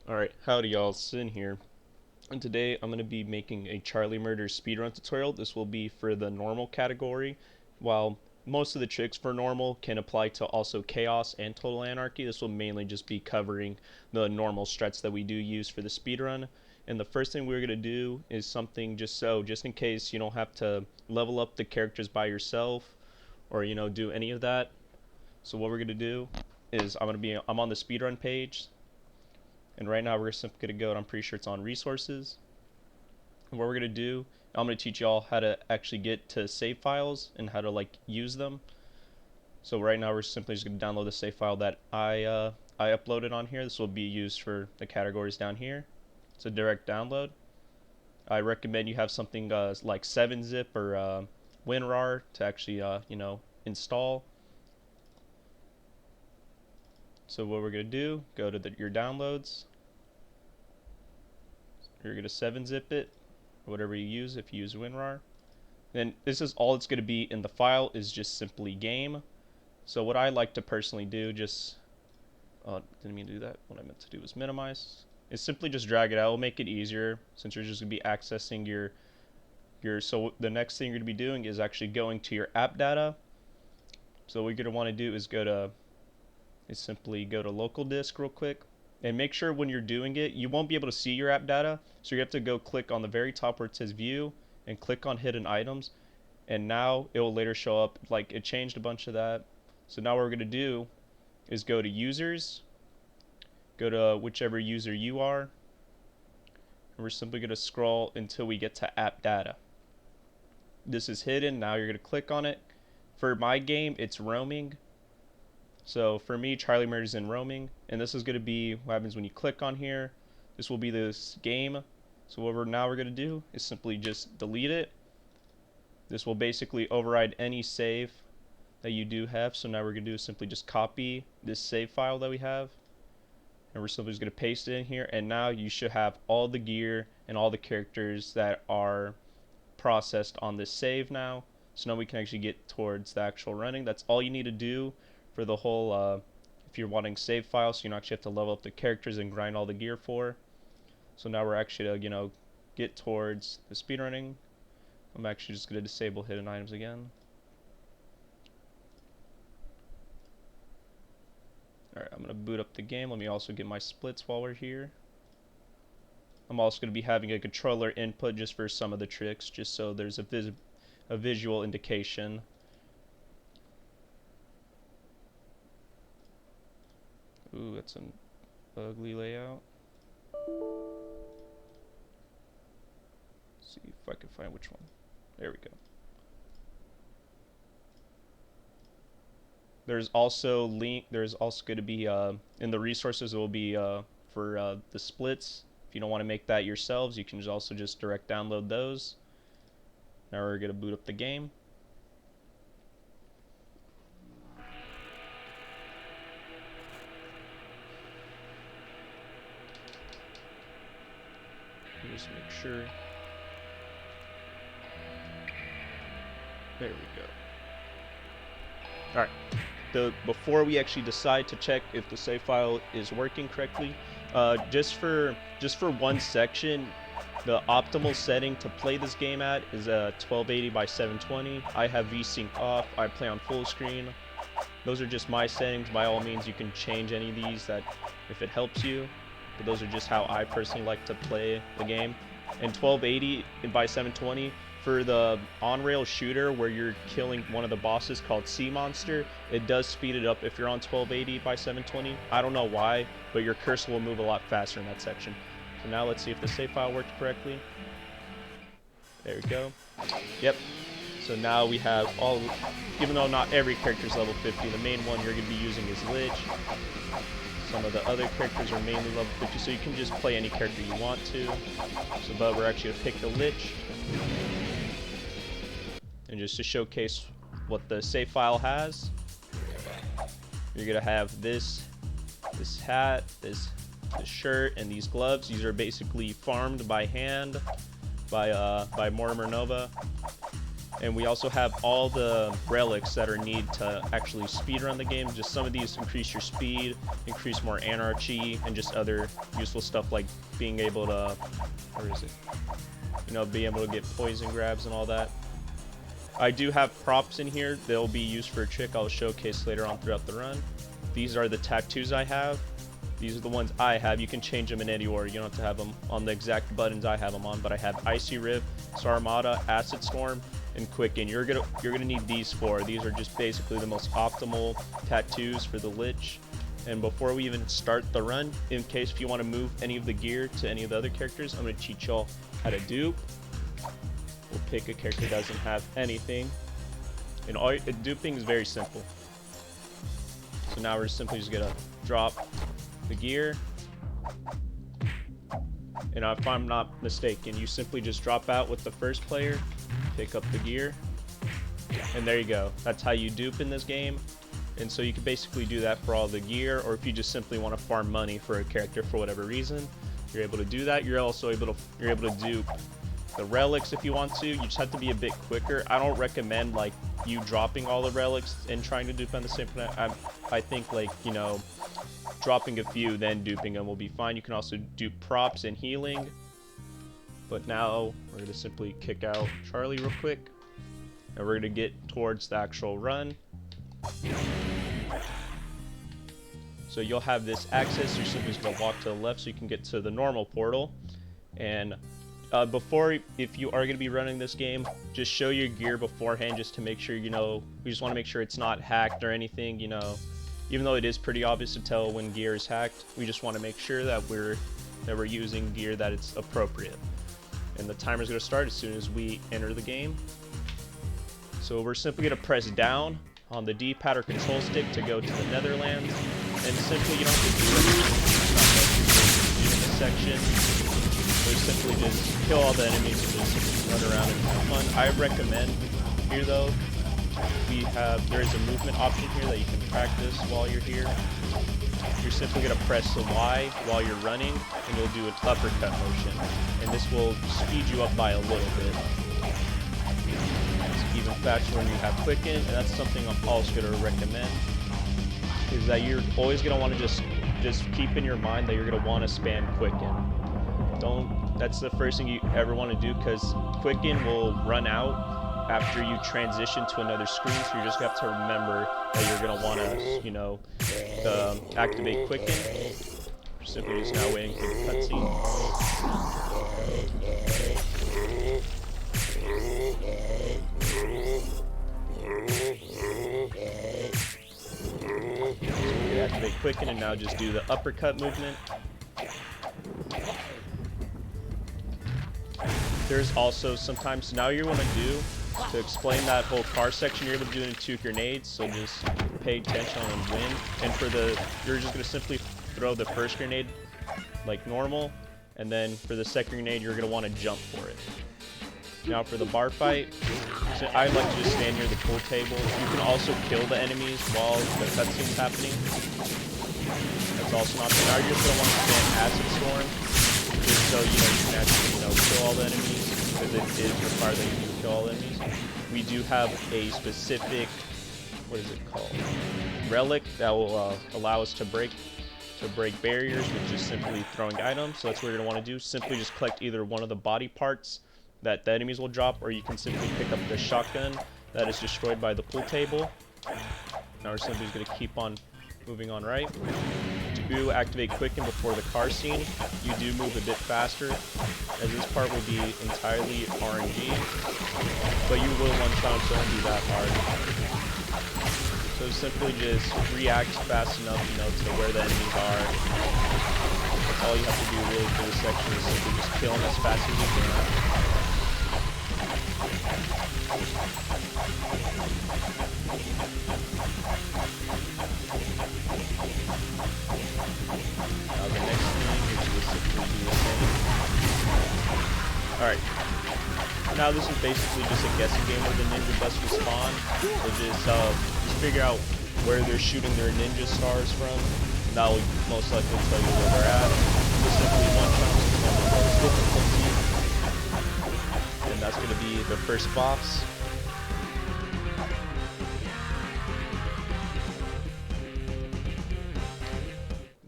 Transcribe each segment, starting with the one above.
Alright, howdy y'all, Sin here. And today I'm going to be making a Charlie Murder speedrun tutorial. This will be for the normal category. While most of the tricks for normal can apply to also chaos and total anarchy, this will mainly just be covering the normal strats that we do use for the speedrun. And the first thing we're going to do is something just in case you don't have to level up the characters by yourself or do any of that. So what we're going to do is I'm on the speedrun page. And right now we're simply going to go, and I'm pretty sure it's on resources. And what we're going to do, I'm going to teach y'all how to actually get to save files and how to use them. So right now we're simply just going to download the save file that I uploaded on here. This will be used for the categories down here. It's a direct download. I recommend you have something like 7-zip or WinRAR to actually install. So what we're going to do, go to your downloads. You're going to 7-zip it, or whatever you use if you use WinRAR. Then this is all it's going to be in the file is just simply game. So what I like to personally do, didn't mean to do that. What I meant to do was minimize. Is simply just drag it out. It'll make it easier since you're just going to be accessing so the next thing you're going to be doing is actually going to your app data. So what you're going to want to do is simply go to local disk real quick. And make sure when you're doing it, you won't be able to see your app data. So you have to go click on the very top where it says view and click on hidden items. And now it will later show up, like it changed a bunch of that. So now what we're going to do is go to users, go to whichever user you are. And we're simply going to scroll until we get to app data. This is hidden. Now you're going to click on it. For my game, it's roaming. So for me, Charlie Murder's in roaming, and this is going to be what happens when you click on here. This will be this game. So what we're going to do is simply just delete it. This will basically override any save that you do have. So now we're going to do is simply just copy this save file that we have, and we're simply just going to paste it in here. And now you should have all the gear and all the characters that are processed on this save now. So now we can actually get towards the actual running. That's all you need to do for the whole if you're wanting save files, so you don't actually have to level up the characters and grind all the gear for. So now we're actually get towards the speedrunning. I'm actually just going to disable hidden items again. Alright, I'm going to boot up the game. Let me also get my splits while we're here. I'm also going to be having a controller input just for some of the tricks, just so there's a visual indication. Ooh, that's an ugly layout. Let's see if I can find which one. There we go. There's also going to be in the resources. It will be for the splits. If you don't want to make that yourselves, you can also just direct download those. Now we're going to boot up the game. Just make sure. There we go. Alright. Before we actually decide to check if the save file is working correctly, just for one section, the optimal setting to play this game at is 1280 by 720. I have VSync off. I play on full screen. Those are just my settings. By all means, you can change any of these if it helps you. But those are just how I personally like to play the game. And 1280 by 720 for the on-rail shooter where you're killing one of the bosses called Sea Monster, it does speed it up if you're on 1280 by 720. I don't know why, but your cursor will move a lot faster in that section. So now let's see if the save file worked correctly. There we go. Yep. So now we have even though not every character is level 50, the main one you're going to be using is Lich. Some of the other characters are mainly level 50, so you can just play any character you want to. But we're actually going to pick the Lich. And just to showcase what the save file has, you're going to have this hat, this shirt, and these gloves. These are basically farmed by hand by Mortimer Nova. And we also have all the relics that are needed to actually speedrun the game. Just some of these increase your speed, increase more anarchy, and just other useful stuff like being able to, where is it? You know, being able to get poison grabs and all that. I do have props in here. They'll be used for a trick I'll showcase later on throughout the run. These are the tattoos I have. These are the ones I have. You can change them in any order. You don't have to have them on the exact buttons I have them on, but I have Icy Rip, Sarmata, Acid Storm, and Quicken. You're gonna need these four. These are just basically the most optimal tattoos for the Lich. And before we even start the run, in case if you want to move any of the gear to any of the other characters, I'm gonna teach y'all how to dupe. We'll pick a character that doesn't have anything. And duping is very simple. So now we're simply just gonna drop the gear, and if I'm not mistaken, you simply just drop out with the first player, pick up the gear, and there you go. That's how you dupe in this game. And so you can basically do that for all the gear, or if you just simply want to farm money for a character for whatever reason, you're able to do that. You're also able to dupe the relics if you want to. You just have to be a bit quicker. I don't recommend like you dropping all the relics and trying to dupe on the same time. I think like, you know, dropping a few then duping them will be fine. You can also dupe props and healing. But now we're going to simply kick out Charlie real quick, and we're going to get towards the actual run. So you'll have this access. You're simply just going to walk to the left so you can get to the normal portal. And before, if you are going to be running this game, just show your gear beforehand just to make sure, you know, we just want to make sure it's not hacked or anything, you know. Even though it is pretty obvious to tell when gear is hacked, we just want to make sure that we're using gear that it's appropriate. And the timer is going to start as soon as we enter the game. So we're simply going to press down on the D-pad or control stick to go to the Netherlands, and simply you don't have to do anything in this section. We simply just kill all the enemies and just run around and have fun. I recommend here though, there is a movement option here that you can practice while you're here. You're simply going to press the Y while you're running, and you'll do an uppercut motion, and this will speed you up by a little bit. It's even faster when you have Quicken, and that's something I'm also going to recommend, is that you're always going to want to just keep in your mind that you're going to want to spam Quicken. That's the first thing you ever want to do, because Quicken will run out after you transition to another screen, so you just have to remember that you're going to want to, you know, activate Quicken. We're simply just now waiting for the cutscene. So we activate Quicken and now just do the uppercut movement. There's also sometimes, now you want to do, to explain that whole car section, you're able to do it in 2 grenades, so just pay attention and win. And you're just going to simply throw the first grenade like normal, and then for the second grenade, you're going to want to jump for it. Now for the bar fight, so I like to just stand near the pool table. You can also kill the enemies while the cutscene's happening. That's also an option. Now you're just going to want to stand Acid Storm, just so you can actually kill all the enemies, because it is required that you do kill all the enemies. We do have a specific, what is it called, relic that will allow us to break barriers with just simply throwing items. So that's what you're going to want to do. Simply just collect either one of the body parts that the enemies will drop, or you can simply pick up the shotgun that is destroyed by the pool table. Now we're simply just going to keep on moving on right. To activate Quicken before the car scene, you do move a bit faster, as this part will be entirely RNG, but you will one shot, so it won't be that hard. So simply just react fast enough, to where the enemies are. That's all you have to do really for this section, is simply just kill them as fast as you can. Now the next thing is just simply do the same. Alright. Now this is basically just a guessing game where the ninja busts will spawn. So just figure out where they're shooting their ninja stars from. And that will most likely tell you where they're at. Just simply one shot on the lowest difficulty. And that's going to be the first boss.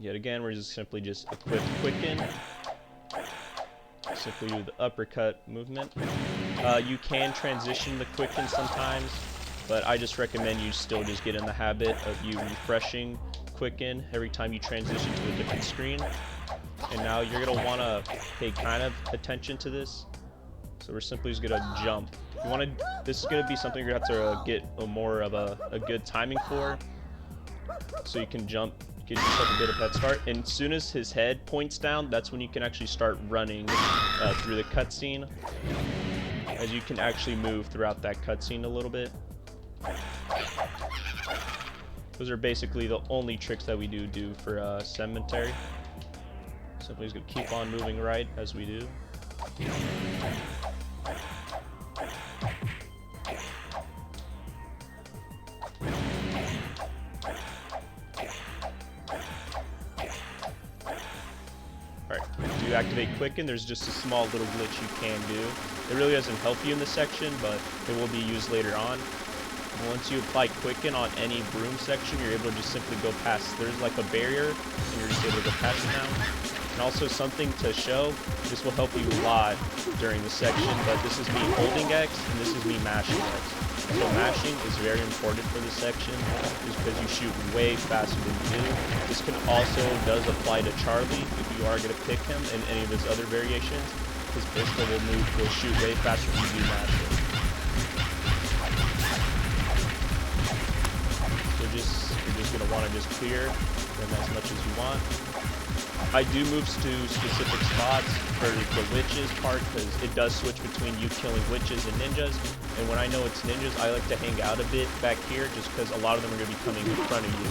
Yet again, we're just simply just equip quicken. Simply do the uppercut movement. You can transition the quicken sometimes, but I just recommend you still just get in the habit of you refreshing quicken every time you transition to a different screen. And now you're gonna want to pay kind of attention to this. So we're simply just gonna jump. You want to. This is gonna be something you're gonna have to get more of a good timing for, so you can jump. Give yourself a bit of head start, and as soon as his head points down, that's when you can actually start running through the cutscene, as you can actually move throughout that cutscene a little bit. Those are basically the only tricks that we do for Cemetery. Simply just gonna keep on moving right as we do. To activate quicken, there's just a small little glitch you can do. It really doesn't help you in this section, but it will be used later on. Once you apply quicken on any broom section, you're able to just simply go past. There's like a barrier, and you're just able to go past it now. And also something to show, this will help you a lot during the section, but this is me holding X, and this is me mashing X. So mashing is very important for this section, just because you shoot way faster than you do. This can also does apply to Charlie if you are going to pick him in any of his other variations. His pistol will shoot way faster if you do mashing. So you're just going to want to just clear them as much as you want. I do moves to specific spots for the witches part, because it does switch between you killing witches and ninjas. And when I know it's ninjas, I like to hang out a bit back here, just because a lot of them are going to be coming in front of you.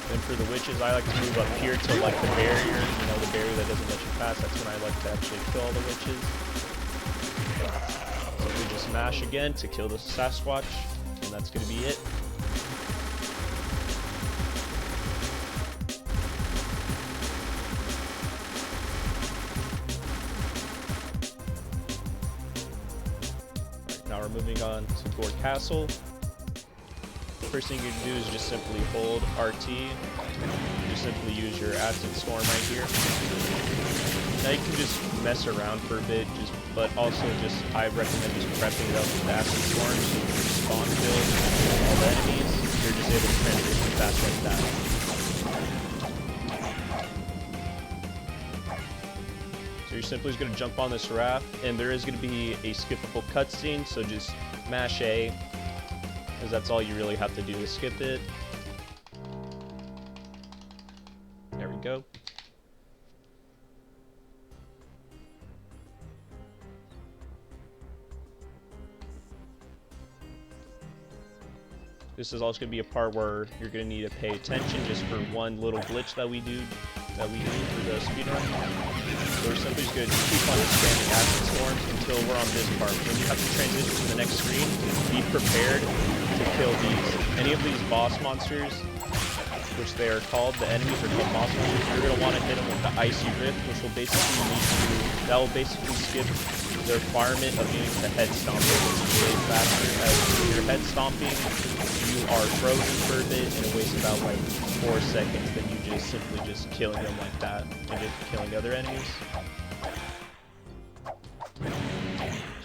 And for the witches, I like to move up here to like the barrier, the barrier that doesn't let you pass. That's when I like to actually kill all the witches. So we just mash again to kill the Sasquatch, and that's going to be it. Now we're moving on to Gore Castle. First thing you do is just simply hold RT. Just simply use your Acid Storm right here. Now you can just mess around for a bit, but also I recommend just prepping it up with the Acid Storm, so you can spawn kill all the enemies. You're just able to transition fast like that. So you're simply just going to jump on this raft, and there is going to be a skippable cutscene, so just mash A, because that's all you really have to do is skip it. There we go. This is also going to be a part where you're going to need to pay attention just for one little glitch that we do for the speedrun. So we're simply just going to keep on expanding Acid Storms until we're on this part. When you have to transition to the next screen, be prepared to kill these. Any of these boss monsters, which they are called, the enemies are called boss monsters, you're going to want to hit them with the Icy Rift, which will basically that will basically skip the requirement of using the head stomping, which is way faster. As you're head stomping, you are frozen for a bit, and it wastes about like 4 seconds, then you just simply just killing them like that, and just killing other enemies.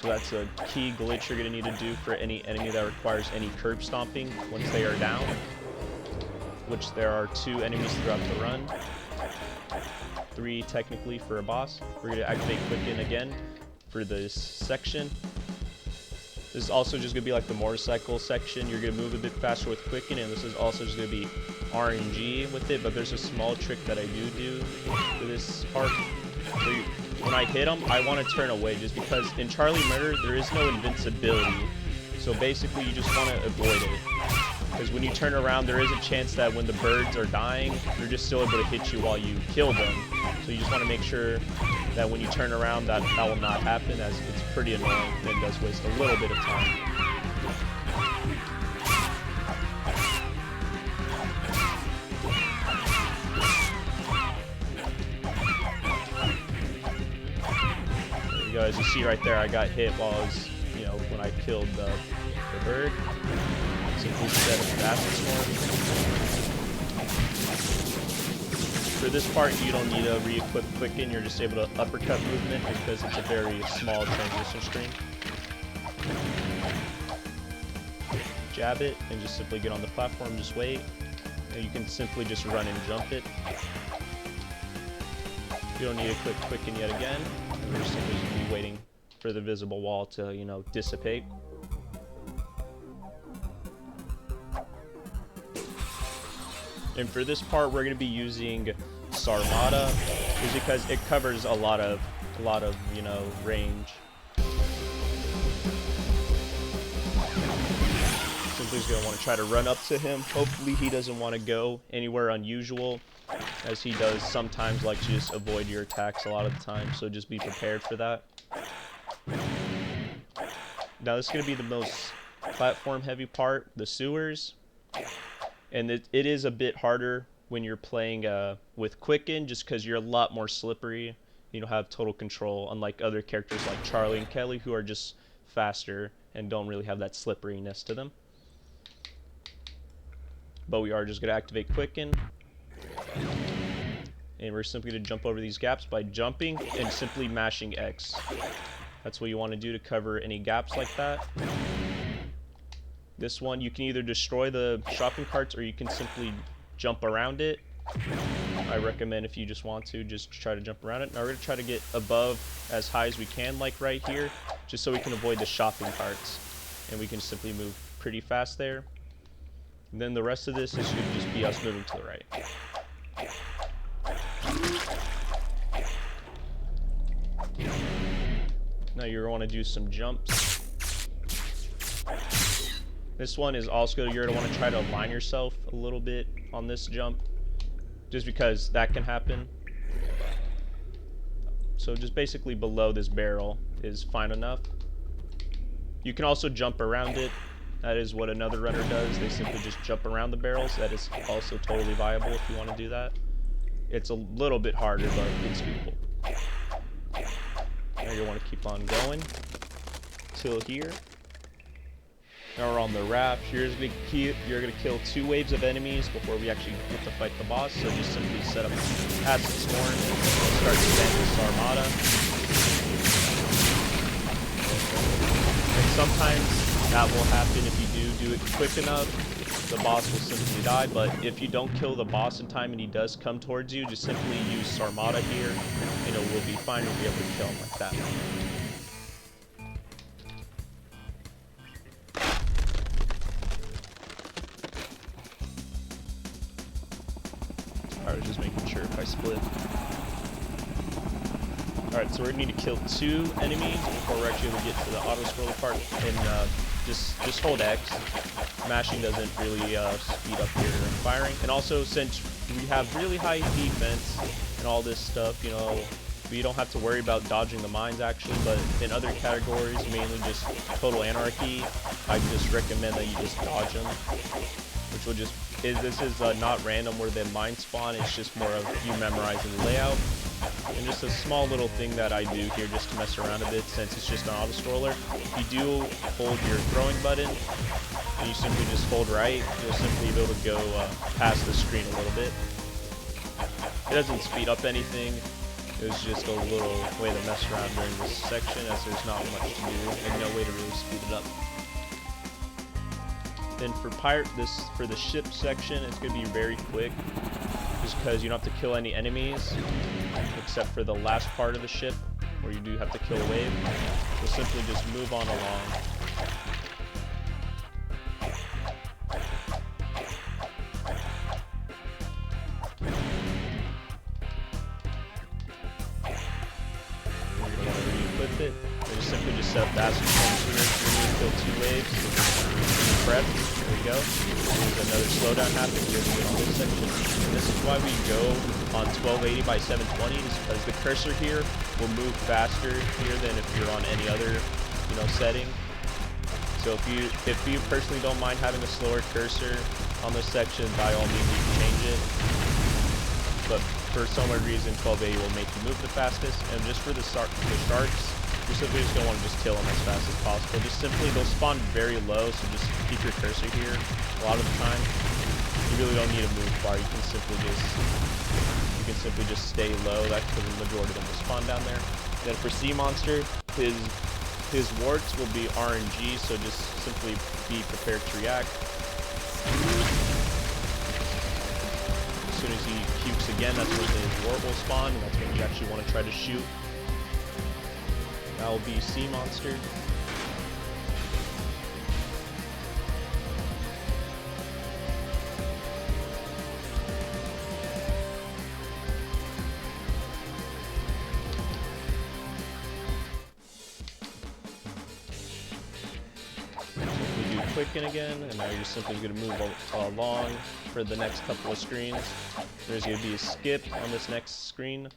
So that's a key glitch you're going to need to do for any enemy that requires any curb stomping once they are down, which there are 2 enemies throughout the run. 3 technically for a boss. We're going to activate Quicken again for this section. This is also just going to be like the motorcycle section. You're going to move a bit faster with Quicken, and this is also just going to be RNG with it, but there's a small trick that I do for this part. So when I hit them, I want to turn away, just because in Charlie Murder, there is no invincibility. So basically, you just want to avoid it. Because when you turn around, there is a chance that when the birds are dying, they're just still able to hit you while you kill them. So you just want to make sure that when you turn around, that will not happen, as it's pretty annoying and it does waste a little bit of time. There You know, as you see right there, I got hit while I was, you know, when I killed the bird. Simply set a fastest one. For this part, you don't need to re-equip Quicken. You're just able to uppercut movement because it's a very small transition screen. Jab it and just simply get on the platform. Just wait. And you can simply just run and jump it. You don't need to click Quicken yet again. And we're just simply just be waiting for the visible wall to, you know, dissipate. And for this part, we're going to be using Sarmata, is because it covers a lot of you know, range. Simply's going to want to try to run up to him. Hopefully he doesn't want to go anywhere unusual, as he does sometimes like to just avoid your attacks a lot of the time, so just be prepared for that. Now this is going to be the most platform heavy part, the sewers. And it is a bit harder when you're playing with Quicken, just because you're a lot more slippery. You don't have total control, unlike other characters like Charlie and Kelly, who are just faster and don't really have that slipperiness to them. But we are just going to activate Quicken. And we're simply going to jump over these gaps by jumping and simply mashing X. That's what you want to do to cover any gaps like that. This one, you can either destroy the shopping carts or you can simply jump around it. I recommend, if you just want to, just try to jump around it. Now we're going to try to get above as high as we can, like right here, just so we can avoid the shopping carts. And we can simply move pretty fast there. And then the rest of this is going to just be us moving to the right. Now you're going to want to do some jumps. This one is also, you're going to want to try to align yourself a little bit on this jump, just because that can happen. So just basically below this barrel is fine enough. You can also jump around it. That is what another runner does. They simply just jump around the barrels. That is also totally viable if you want to do that. It's a little bit harder, but it's doable. Now you want to keep on going till here. Now we're on the raft. You're going to kill 2 waves of enemies before we actually get to fight the boss. So just simply set up Acid Storm and start spamming Sarmata. And sometimes that will happen if you do it quick enough. The boss will simply die, but if you don't kill the boss in time and he does come towards you, just simply use Sarmata here, and it will be fine. You'll be able to kill him like that. I was just making sure if I split. Alright, so we're going to need to kill 2 enemies before we're actually going to get to the auto-scroller part. And just hold X. Mashing doesn't really speed up your firing. And also, since we have really high defense and all this stuff, you know, we don't have to worry about dodging the mines actually, but in other categories, mainly just Total Anarchy, I just recommend that you just dodge them, which will just, this is not random where the mines spawn, it's just more of you memorizing the layout. And just a small little thing that I do here just to mess around a bit, since it's just an auto-scroller. If you do hold your throwing button, and you simply just hold right, you'll simply be able to go past the screen a little bit. It doesn't speed up anything, it's just a little way to mess around during this section, as there's not much to do, and no way to really speed it up. Then for for the ship section, it's going to be very quick, just because you don't have to kill any enemies, except for the last part of the ship, where you do have to kill a wave. So simply just move on along. We're going to want to re-equip it. And just simply just set up the Acid Storm sooner. We're going to kill 2 waves. Prep. There we go. There's another slowdown happening here on this section. And this is why we go on 1280 by 720, is because the cursor here will move faster here than if you're on any other, you know, setting. So if you personally don't mind having a slower cursor on this section, by all means you can change it. But for some odd reason, 1280 will make you move the fastest. And just for the sharks, You're simply just gonna want to just kill them as fast as possible. Just simply, they'll spawn very low, so just keep your cursor here. A lot of the time, you really don't need to move far. You can simply just stay low. That's because the majority of them will spawn down there. Then for Sea Monster, his warts will be RNG, so just simply be prepared to react. As soon as he pukes again, that's when his wart will spawn, and that's when you actually want to try to shoot. That will be Sea Monster. Quicken again, and now you're just simply going to move along for the next couple of screens. There's going to be a skip on this next screen.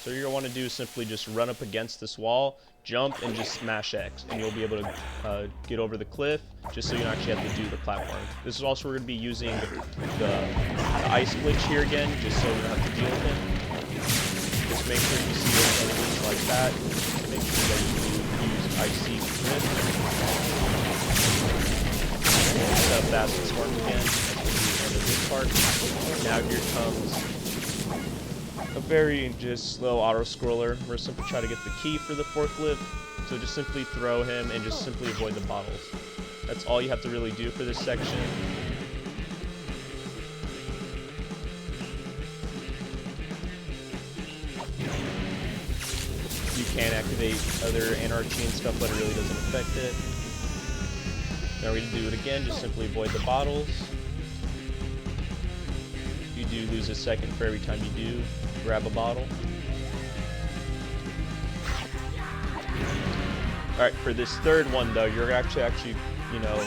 So you're going to want to do is simply just run up against this wall, jump, and just smash X, and you'll be able to get over the cliff, just so you don't actually have to do the platform. This is also where we're going to be using the ice glitch here again, just so you don't have to deal with it. Just make sure you see those enemies like that. Make sure that you use icy rift. Set up that storm again. That's going to be the end of this part. Now here comes a very just slow auto scroller. We're simply trying to get the key for the forklift. So just simply throw him and just simply avoid the bottles. That's all you have to really do for this section. You can activate other anarchy and stuff, but it really doesn't affect it. Now we're going to do it again, just simply avoid the bottles. You do lose a second for every time you do grab a bottle. Alright, for this third one though, you're actually, you know,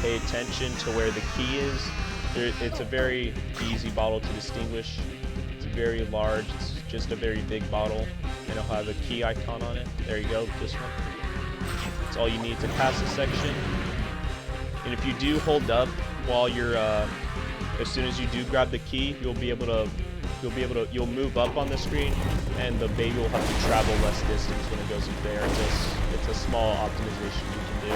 pay attention to where the key is. It's a very easy bottle to distinguish. It's very large, it's just a very big bottle. And it'll have a key icon on it. There you go, this one. That's all you need to pass this section. And if you do hold up while you're, as soon as you do grab the key, you'll move up on the screen, and the baby will have to travel less distance when it goes up there. It's a small optimization you can do.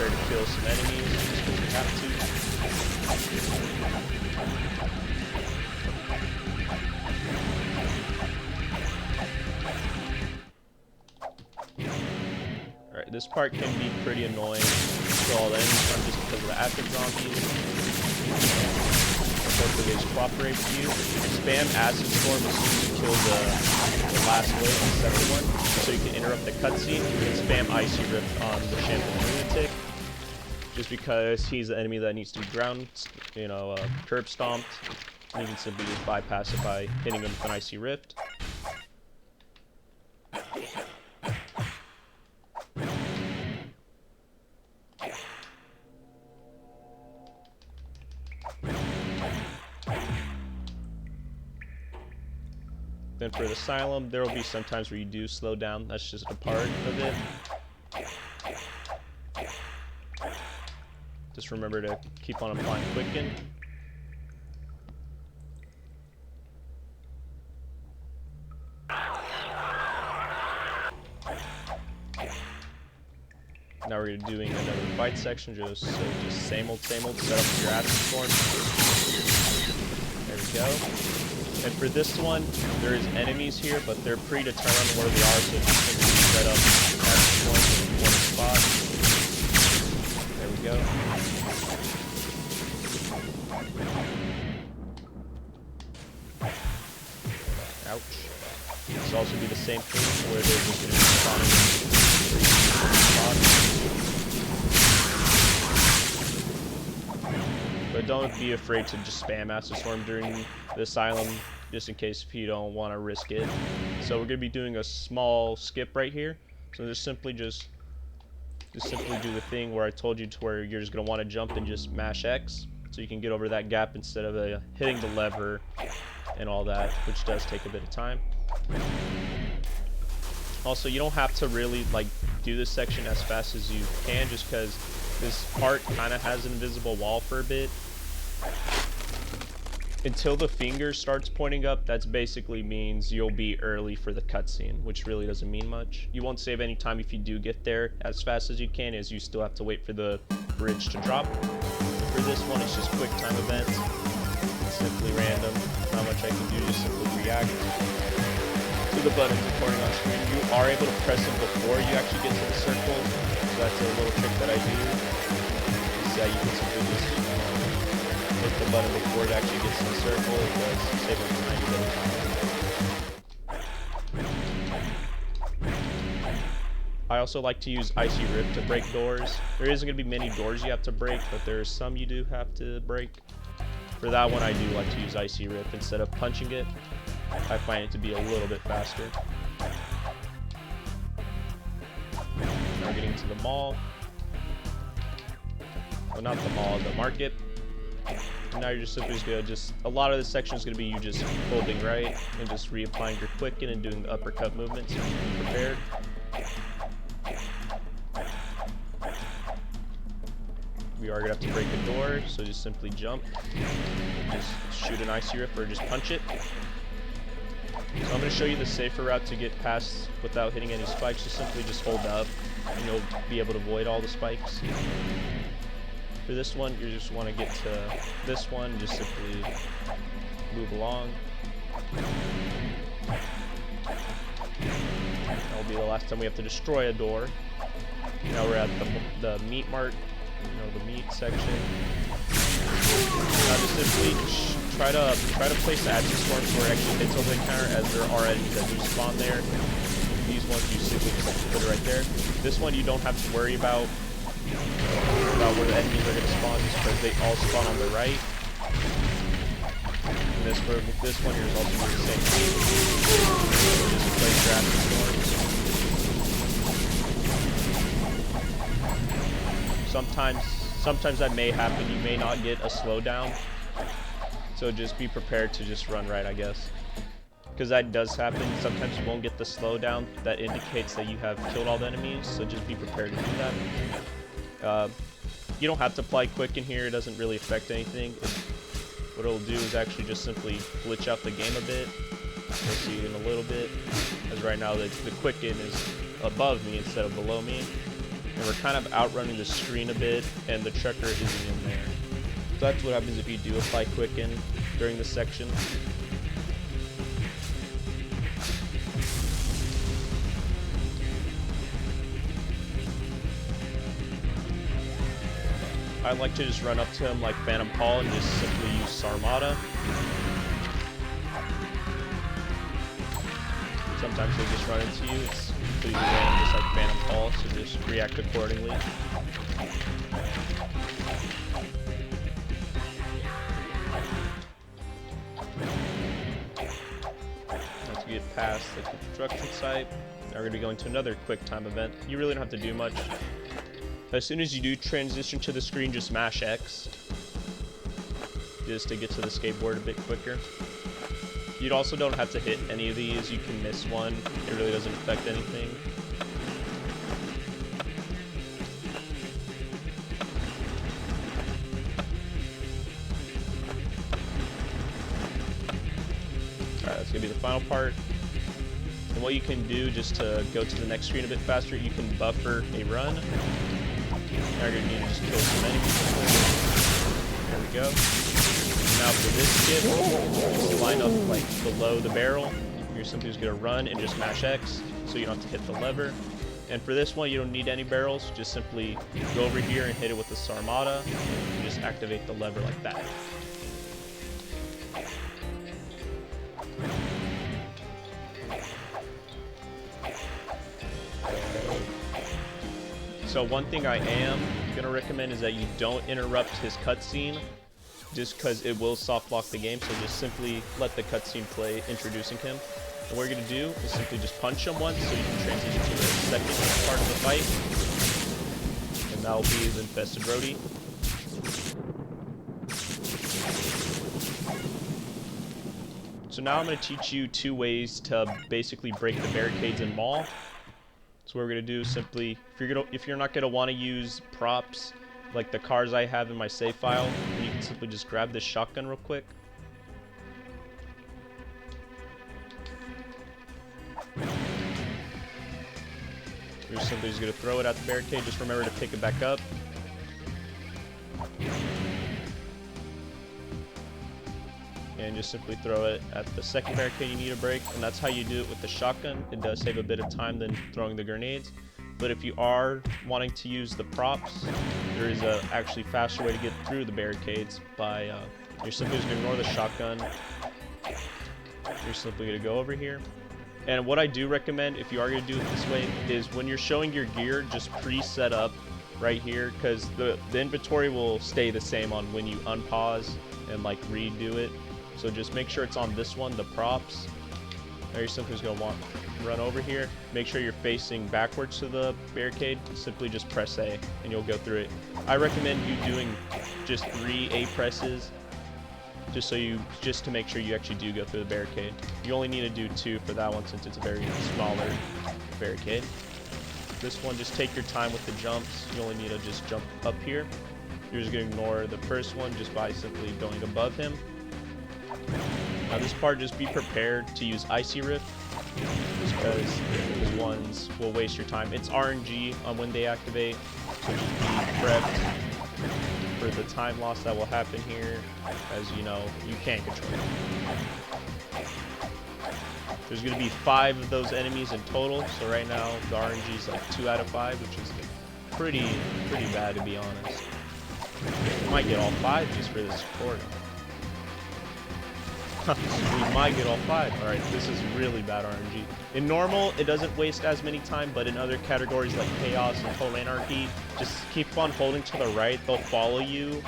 To kill some enemies just because you have to. Alright, this part can be pretty annoying for all the enemies just because of the acid zombies. Hopefully they just cooperate with you. Spam acid storm as soon as you kill the last wave, the second one, so you can interrupt the cutscene. And spam icy rift on the Champion Lunatic. Just because he's the enemy that needs to be ground, you know, curb stomped. And you can simply just bypass it by hitting him with an icy rift. Then for the Asylum, there will be some times where you do slow down. That's just a part of it. Just remember to keep on applying Quicken. Now we're doing another fight section, just same old, set up your acid storm. There we go. And for this one, there is enemies here, but they're predetermined where they are, so just simply set up acid storm in one spot. There we go. Ouch. This also be the same thing where they're just going to be spawning in but don't be afraid to just spam Acid Storm during the Asylum, just in case if you don't want to risk it. So we're going to be doing a small skip right here. So just simply do the thing where I told you to where you're just going to want to jump and just mash X, so you can get over that gap instead of hitting the lever and all that, which does take a bit of time. Also, you don't have to really like do this section as fast as you can, just because this part kind of has an invisible wall for a bit. Until the finger starts pointing up, that basically means you'll be early for the cutscene, which really doesn't mean much. You won't save any time if you do get there as fast as you can, as you still have to wait for the bridge to drop. For this one, it's just quick time events. It's simply random. Not much I can do, just simply react to the buttons recording on screen. You are able to press them before you actually get to the circle, so that's a little trick that I do. Is that you can simply just hit the button before it actually gets to the circle. It does save up time to get it. I also like to use Icy Rip to break doors. There isn't going to be many doors you have to break, but there are some you do have to break. For that one, I do like to use Icy Rip instead of punching it. I find it to be a little bit faster. Now we're getting to the mall. Well, not the mall, the market. And now you're just simply a lot of this section is going to be you just holding right and just reapplying your quicken and doing the uppercut movements. So be prepared. We are going to have to break a door, so just simply jump. Just shoot an Icy Rip or just punch it. So I'm going to show you the safer route to get past without hitting any spikes. Just hold up and you'll be able to avoid all the spikes. For this one, you just want to get to this one, just simply move along. That'll be the last time we have to destroy a door. Now we're at the meat mart, the meat section. Now just simply try to place the access storms where it actually hits over the counter, as there are enemies that do spawn there. These ones you simply just put it right there. This one you don't have to worry about where the enemies are going to spawn, just because they all spawn on the right. And this one here is also the same thing. Just place your access storms. Sometimes that may happen. You may not get a slowdown, so just be prepared to just run right, I guess, because that does happen. Sometimes you won't get the slowdown that indicates that you have killed all the enemies, so just be prepared to do that. You don't have to apply quick in here. It doesn't really affect anything. What it'll do is actually just simply glitch out the game a bit. We'll see in a little bit, as right now the quicken is above me instead of below me. And we're kind of outrunning the screen a bit, and the checker isn't in there. So that's what happens if you do apply quicken during this section. I like to just run up to him like Phantom Paul and just simply use Sarmata. Sometimes they just run into you. It's completely random, just like Phantom Paul, so just react accordingly. Once you get past the construction site, now we're going to be going to another quick time event. You really don't have to do much. As soon as you do transition to the screen, just mash X, just to get to the skateboard a bit quicker. You also don't have to hit any of these. You can miss one. It really doesn't affect anything. Alright, that's going to be the final part. And what you can do just to go to the next screen a bit faster, you can buffer a run. Now you're going to need to just kill some enemies. There we go. Now for this skip, just line up like below the barrel. You're simply just going to run and just mash X, so you don't have to hit the lever. And for this one, you don't need any barrels. Just simply go over here and hit it with the Sarmata, and just activate the lever like that. So one thing I am going to recommend is that you don't interrupt his cutscene, just because it will soft lock the game. So just simply let the cutscene play, introducing him. And what you're going to do is simply just punch him once, so you can transition to the second part of the fight. And that will be his infested roadie. So now I'm going to teach you 2 ways to basically break the barricades in Mall. So what we're going to do is simply, if you're not going to want to use props like the cars I have in my save file, then you can simply just grab this shotgun real quick. You're simply just going to throw it at the barricade. Just remember to pick it back up. And just simply throw it at the second barricade you need to break, and that's how you do it with the shotgun. It does save a bit of time than throwing the grenades, but if you are wanting to use the props, there is a actually faster way to get through the barricades by you're simply just going to ignore the shotgun. You're simply going to go over here, and what I do recommend if you are going to do it this way is when you're showing your gear, just pre-set up right here, because the inventory will stay the same on when you unpause and like redo it. So just make sure it's on this one, the props. Now you're simply just going to run over here. Make sure you're facing backwards to the barricade. Simply just press A and you'll go through it. I recommend you doing just 3 A presses just to make sure you actually do go through the barricade. You only need to do 2 for that one since it's a very smaller barricade. This one, just take your time with the jumps. You only need to just jump up here. You're just going to ignore the first one just by simply going above him. Now this part, just be prepared to use Icy Rift, just because these ones will waste your time. It's RNG on when they activate, so just be prepped for the time loss that will happen here, as you know, you can't control it. There's going to be 5 of those enemies in total, so right now the RNG is like 2 out of 5, which is pretty bad to be honest. We might get all 5 just for this record. We might get all 5. Alright, this is really bad RNG. In normal, it doesn't waste as many time, but in other categories like Chaos and Total Anarchy, just keep on holding to the right. They'll follow you,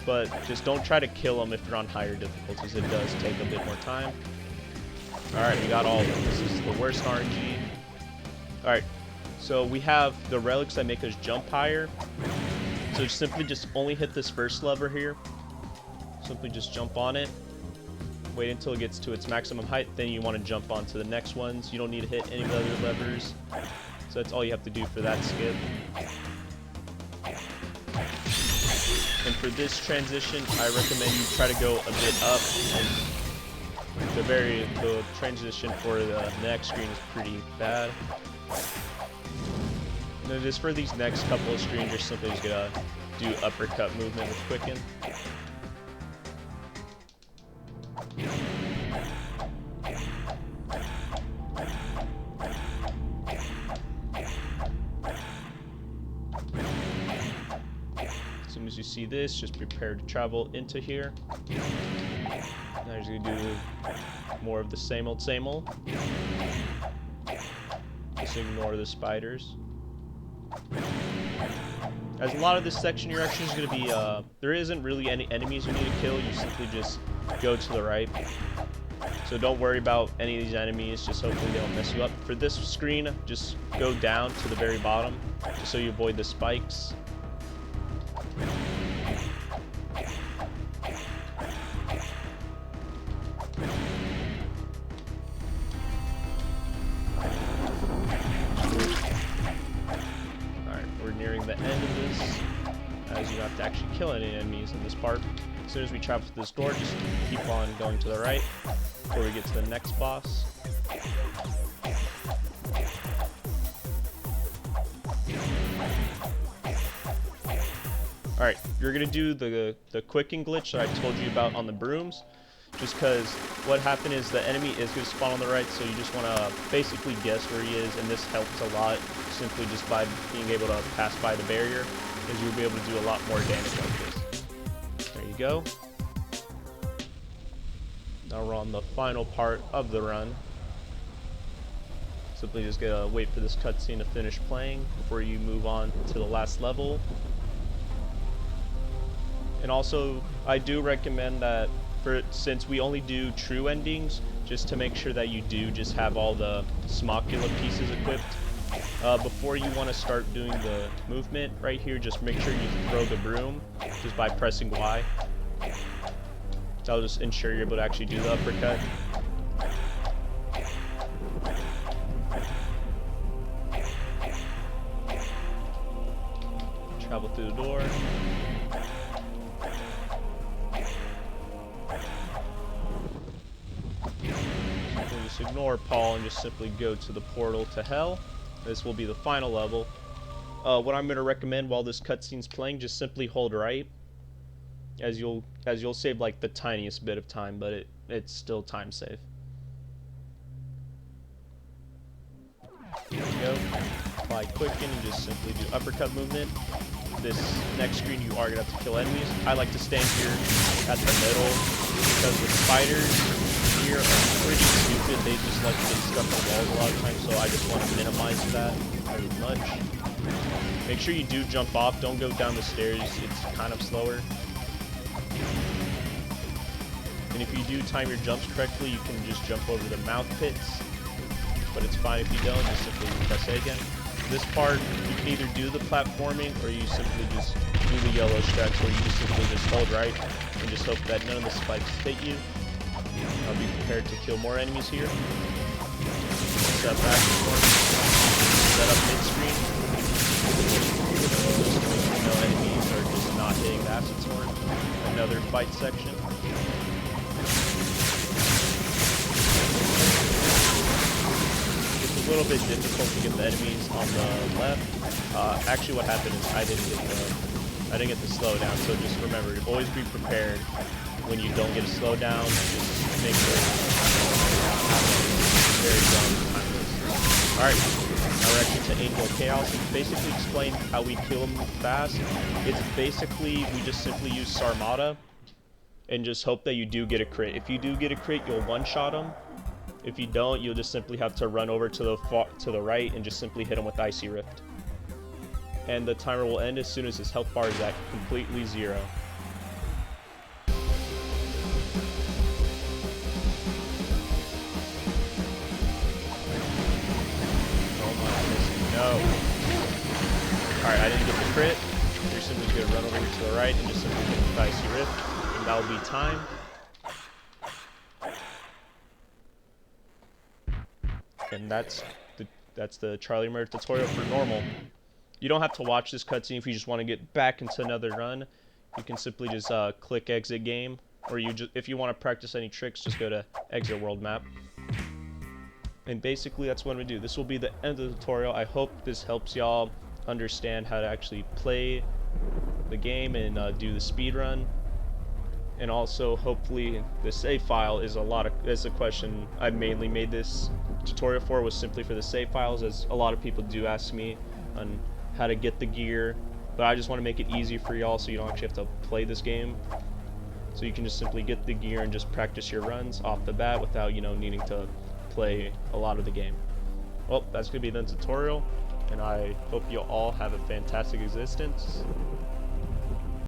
but just don't try to kill them if you're on higher difficulties. It does take a bit more time. Alright, we got all of them. This is the worst RNG. Alright, so we have the relics that make us jump higher. So simply just only hit this first lever here. Simply just jump on it. Wait until it gets to its maximum height, then you want to jump onto the next ones. You don't need to hit any of the other levers. So that's all you have to do for that skip. And for this transition, I recommend you try to go a bit up. The transition for the next screen is pretty bad. And just for these next couple of screens, you're simply just gonna do uppercut movement with Quicken. As soon as you see this, just prepare to travel into here. Now you're just gonna do more of the same old, same old. Just ignore the spiders. As a lot of this section, you're actually just gonna be, there isn't really any enemies you need to kill. You simply just go to the right. So don't worry about any of these enemies, just hopefully they don't mess you up. For this screen, just go down to the very bottom, just so you avoid the spikes. Alright, we're nearing the end of this, as you have to actually kill any enemies in this part. As soon as we travel through this door, just keep on going to the right before we get to the next boss. Alright, you're going to do the quicking glitch that I told you about on the brooms, just because what happened is the enemy is going to spawn on the right, so you just want to basically guess where he is, and this helps a lot simply just by being able to pass by the barrier, because you'll be able to do a lot more damage like this. There you go. Now we're on the final part of the run. Simply just gotta wait for this cutscene to finish playing before you move on to the last level. And also, I do recommend that since we only do true endings, just to make sure that you do just have all the Smocula pieces equipped. Before you want to start doing the movement right here, just make sure you throw the broom just by pressing Y. That'll just ensure you're able to actually do the uppercut. Travel through the door. We'll just ignore Paul and just simply go to the portal to hell. This will be the final level. What I'm going to recommend while this cutscene's playing, just simply hold right, as you'll save like the tiniest bit of time, but it's still time save. There we go. Apply quicken and just simply do uppercut movement. This next screen you are going to have to kill enemies. I like to stand here at the middle because the spiders here are pretty stupid. They just like to get stuck on walls a lot of times, so I just want to minimize that very much. Make sure you do jump off. Don't go down the stairs. It's kind of slower. And if you do time your jumps correctly, you can just jump over the mouth pits. But it's fine if you don't. Just simply press A again. This part, you can either do the platforming or you simply just do the yellow stretch where you just simply just hold right and just hope that none of the spikes hit you. I'll be prepared to kill more enemies here. Step back and forth. Set up mid-screen. No enemies are just not hitting the acid sword. Another fight section. It's a little bit difficult to get the enemies on the left. Actually, what happened is I didn't get the slowdown. So just remember, always be prepared when you don't get a slowdown. Just make sure it's very dumb. Alright, now we're actually to Angel Chaos. It's basically explain how we kill them fast. It's basically, we just simply use Sarmata and just hope that you do get a crit. If you do get a crit, you'll one-shot them. If you don't, you'll just simply have to run over to the right and just simply hit them with Icy Rift. And the timer will end as soon as his health bar is at completely 0. No. Alright, I didn't get the crit. You're simply going to run over here to the right and just simply hit with Icy Rift. And that'll be time. And that's the Charlie Murder tutorial for normal. You don't have to watch this cutscene if you just want to get back into another run. You can simply just click exit game, or if you want to practice any tricks, just go to exit world map. And basically that's what we do. This will be the end of the tutorial. I hope this helps y'all understand how to actually play the game and do the speed run. And also, hopefully, the save file is a question I mainly made this tutorial for, was simply for the save files, as a lot of people do ask me on how to get the gear. But I just want to make it easy for y'all so you don't actually have to play this game. So you can just simply get the gear and just practice your runs off the bat without, needing to play a lot of the game. Well, that's going to be the tutorial, and I hope you all have a fantastic existence.